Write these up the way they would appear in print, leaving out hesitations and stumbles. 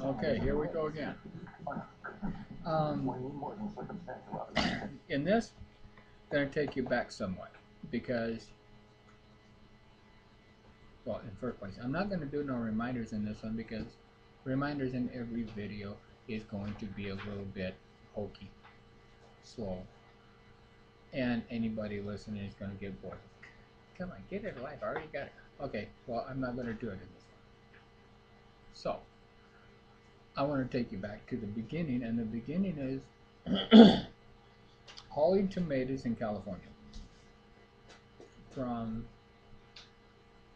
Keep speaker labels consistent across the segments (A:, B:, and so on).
A: Okay, here we go again. Um, in this, I'm going to take you back somewhat because, well, in first place, I'm not going to do no reminders in this one because reminders in every video is going to be a little bit hokey, slow, and anybody listening is going to get bored. Come on, get it alive. I already got it. Okay, well, I'm not going to do it in this one. So, I want to take you back to the beginning, and the beginning is hauling tomatoes in California from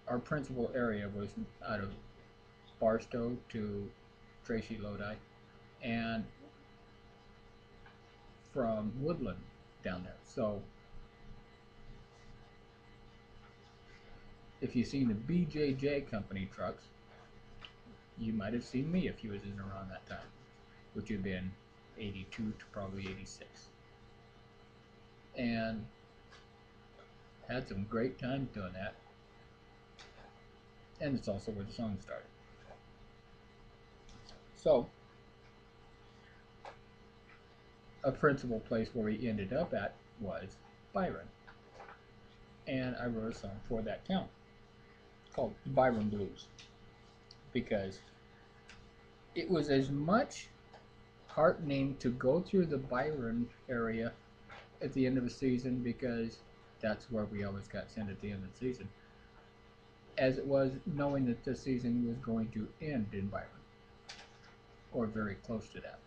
A: our principal area was out of Barstow to Tracy Lodi, and from Woodland down there. So if you've seen the BJJ company trucks, you might have seen me if you was in around that time, which would have been 82 to probably 86. And had some great times doing that. And it's also where the song started. So a principal place where we ended up at was Byron. And I wrote a song for that town called Byron Blues because it was as much heartening to go through the Byron area at the end of the season because that's where we always got sent at the end of the season, as it was knowing that the season was going to end in Byron or very close to that.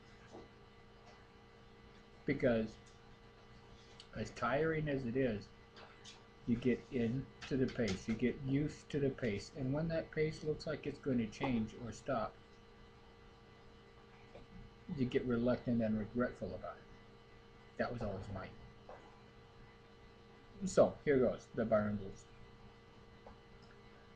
A: Because as tiring as it is, you get into the pace, you get used to the pace, and when that pace looks like it's going to change or stop, you get reluctant and regretful about it. That was always mine. So here goes the Byron Blues.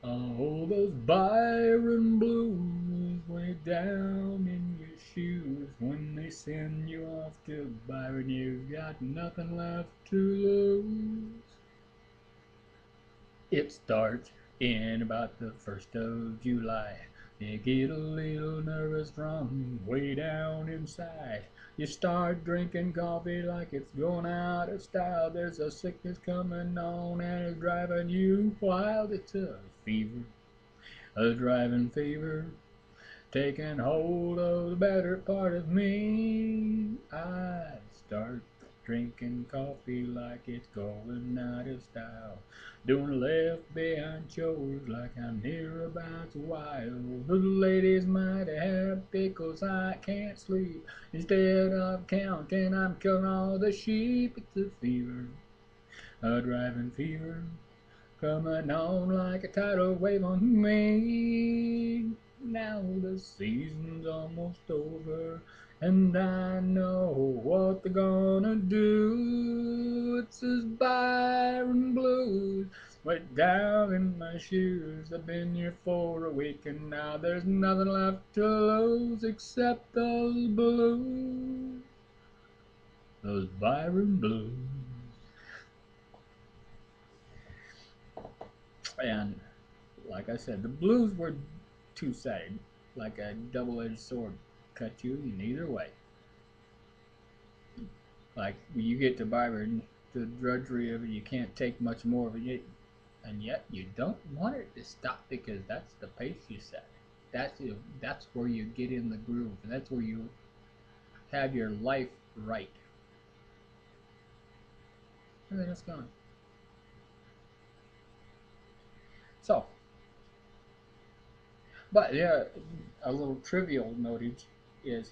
A: Oh, those Byron blues way down in your shoes. When they send you off to Byron, you've got nothing left to lose. It starts in about the 1st of July. You get a little nervous from way down inside. You start drinking coffee like it's going out of style. There's a sickness coming on and it's driving you wild. It's a fever, a driving fever, taking hold of the better part of me. I start drinking coffee like it's going out of style. Doing left behind chores like I'm hereabouts wild. The ladies might have happy 'cause I can't sleep. Instead of counting, I'm counting all the sheep. It's a fever, a driving fever, coming on like a tidal wave on me. Now the season's almost over, and I know what they're gonna do. It's this Byron Blues, way down in my shoes. I've been here for a week, and now there's nothing left to lose except those blues, those Byron Blues. And like I said, the blues were two-sided, like a double-edged sword, cut you in either way. Like when you get to Byron, the drudgery of it, you can't take much more of it, and yet you don't want it to stop because that's the pace you set. That's where you get in the groove, and that's where you have your life right. And then it's gone. So, but yeah, a little trivial notage is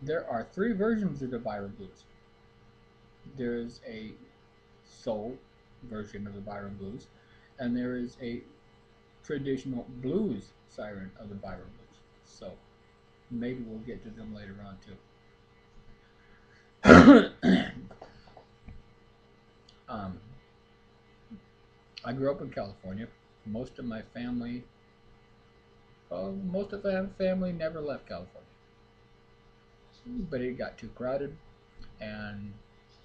A: there are three versions of the Byron blues. There's a soul version of the Byron blues, and there is a traditional blues siren of the Byron blues. So maybe we'll get to them later on too. um, I grew up in California. Most of my family, most of the family never left California, but it got too crowded, and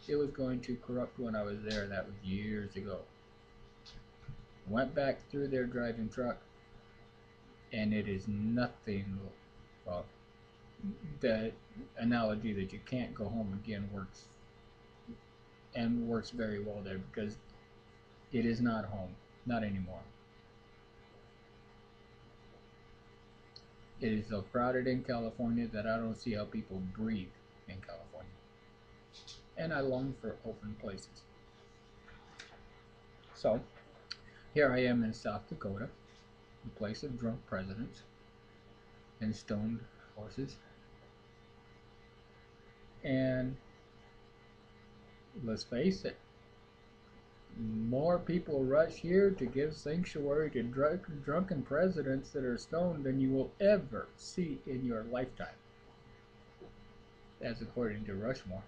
A: it was going to corrupt when I was there. That was years ago. Went back through their driving truck, and it is nothing. Well, the analogy that you can't go home again works, and works very well there, because it is not home, not anymore. It is so crowded in California that I don't see how people breathe in California. And I long for open places. So, here I am in South Dakota, the place of drunk presidents and stoned horses. And let's face it, more people rush here to give sanctuary to drunken presidents that are stoned than you will ever see in your lifetime. That's according to Rushmore.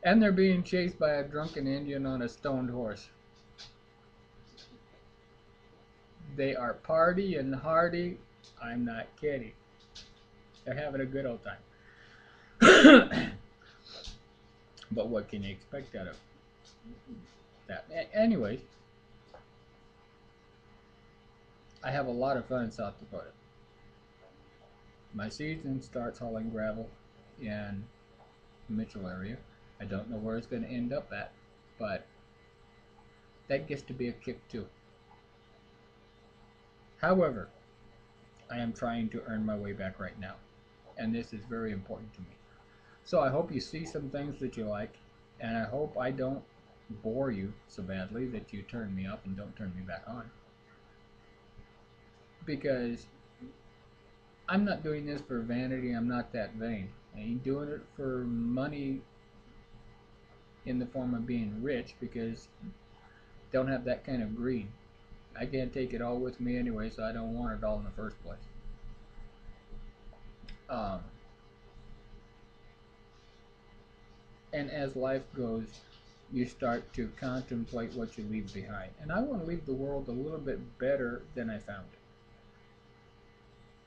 A: And they're being chased by a drunken Indian on a stoned horse. They are party and hardy. I'm not kidding. They're having a good old time. But what can you expect out of that? Anyways, I have a lot of fun in South Dakota. My season starts hauling gravel in the Mitchell area. I don't know where it's going to end up at, but that gets to be a kick too. However, I am trying to earn my way back right now, and this is very important to me. So I hope you see some things that you like, and I hope I don't bore you so badly that you turn me up and don't turn me back on. Because I'm not doing this for vanity, I'm not that vain. I ain't doing it for money in the form of being rich, because I don't have that kind of greed. I can't take it all with me anyway, so I don't want it all in the first place. Um, and as life goes, you start to contemplate what you leave behind. And I want to leave the world a little bit better than I found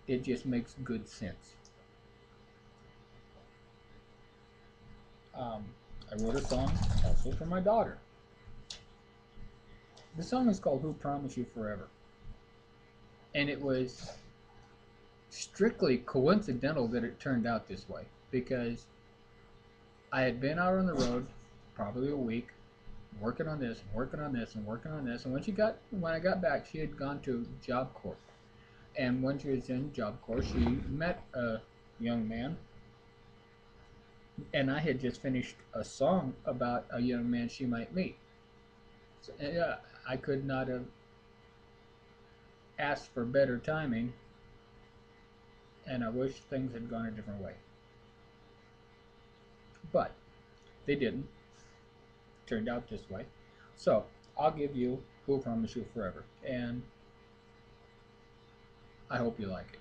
A: it. It just makes good sense. Um, I wrote a song also for my daughter. The song is called Who Promised You Forever. And it was strictly coincidental that it turned out this way, because I had been out on the road probably a week, working on this and working on this and working on this. And when I got back, she had gone to Job Corps. And when she was in Job Corps, she met a young man. And I had just finished a song about a young man she might meet. So, I could not have asked for better timing, and I wish things had gone a different way. But they didn't. Turned out this way. So I'll give you Who Promised You Forever, and I hope you like it.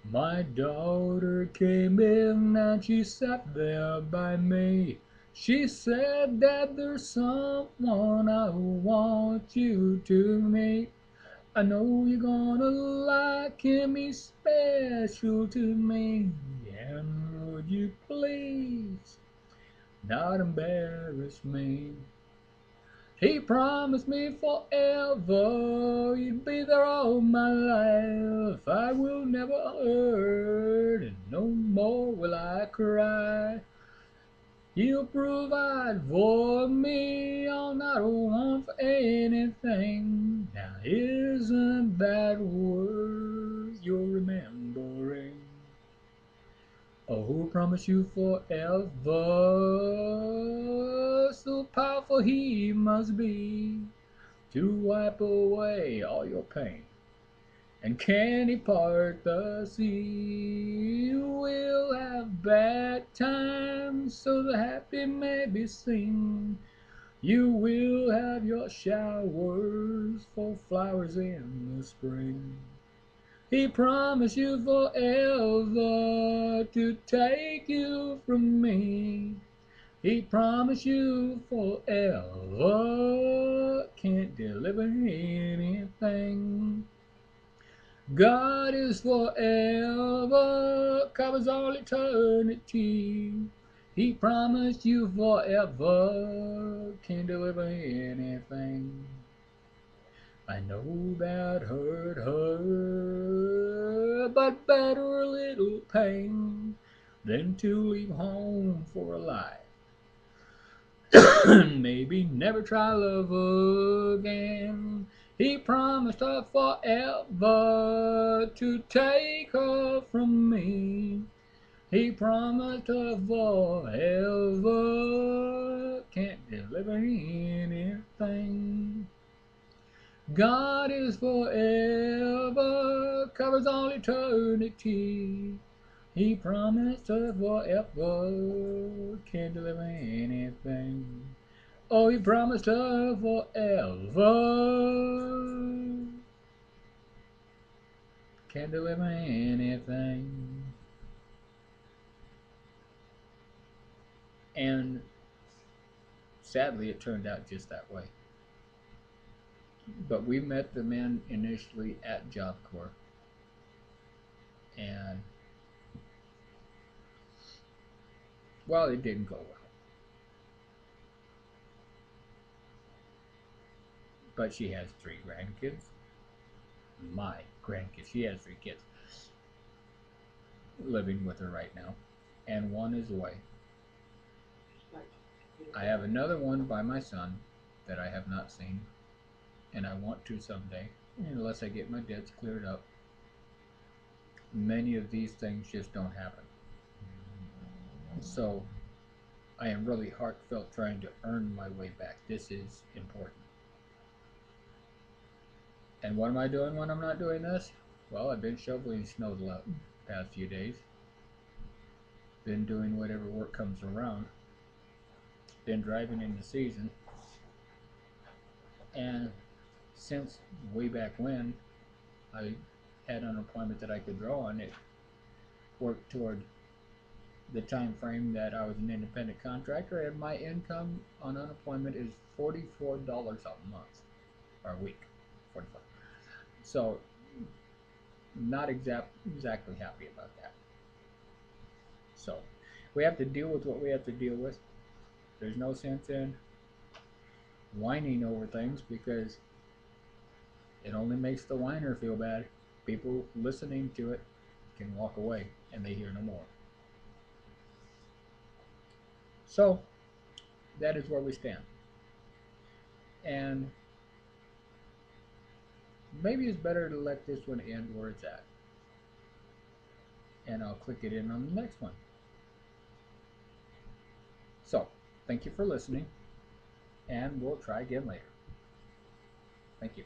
A: My daughter came in and she sat there by me. She said that there's someone I want you to meet. I know you're gonna like him, he's special to me. And would you please not embarrass me? He promised me forever, you'd be there all my life. I will never hurt, and no more will I cry. He'll provide for me, I'll not want for anything. Now isn't that worth your remembering? Oh, who promised you forever? So powerful he must be to wipe away all your pain. And can he part the sea? We'll have bad times, so the happy may be seen. You will have your showers for flowers in the spring. He promised you forever to take you from me. He promised you forever, can't deliver anything. God is forever, covers all eternity. He promised you forever, can't deliver anything. I know that hurt, but better a little pain than to leave home for a lie. Maybe never try love again. He promised her forever to take her from me. He promised her forever. Can't deliver anything. God is forever, covers all eternity. He promised her forever, can't deliver anything. Oh, he promised her forever, can't deliver anything. And sadly, it turned out just that way. But we met the man initially at Job Corps, and well, it didn't go well. But she has 3 grandkids. My grandkids. She has 3 kids living with her right now, and one is away. I have another one by my son that I have not seen, and I want to someday, unless I get my debts cleared up. Many of these things just don't happen. So I am really heartfelt trying to earn my way back. This is important. And what am I doing when I'm not doing this? Well, I've been shoveling snow the past few days. Been doing whatever work comes around. Been driving in the season. And since way back when I had unemployment that I could draw on, it worked toward the time frame that I was an independent contractor, and my income on unemployment is $44 a month or a week. 44. So not exactly happy about that. So we have to deal with what we have to deal with. There's no sense in whining over things because it only makes the whiner feel bad. People listening to it can walk away and they hear no more. So that is where we stand. And maybe it's better to let this one end where it's at. And I'll click it in on the next one. So thank you for listening, and we'll try again later. Thank you.